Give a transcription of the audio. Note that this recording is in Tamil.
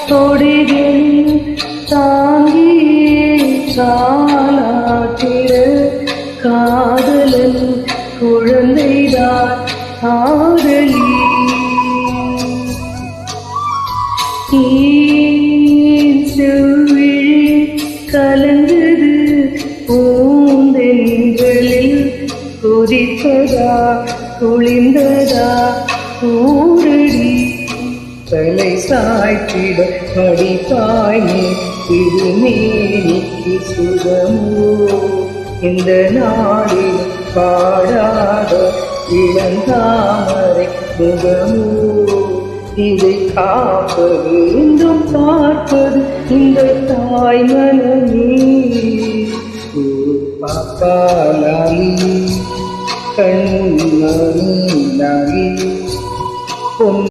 தொடிகளில் தாங்கியே தாலாட்டிட காதலன் குழந்தைதான் ஆதலி செவ்விழி கலந்தது பூந்தெங்களில் கொதித்ததா குளிர்ந்ததா ஊரடி தலை சாய்த்திட படிப்பாயே திருமேனிக்கு சுகமோ இந்த நாளில் பாடாத இளந்தாமரை முகமோ இதை காப்பது இன்றும் பார்ப்பது இந்த தாய் மனமே பாப்பாலாலி கண்மணி நாளி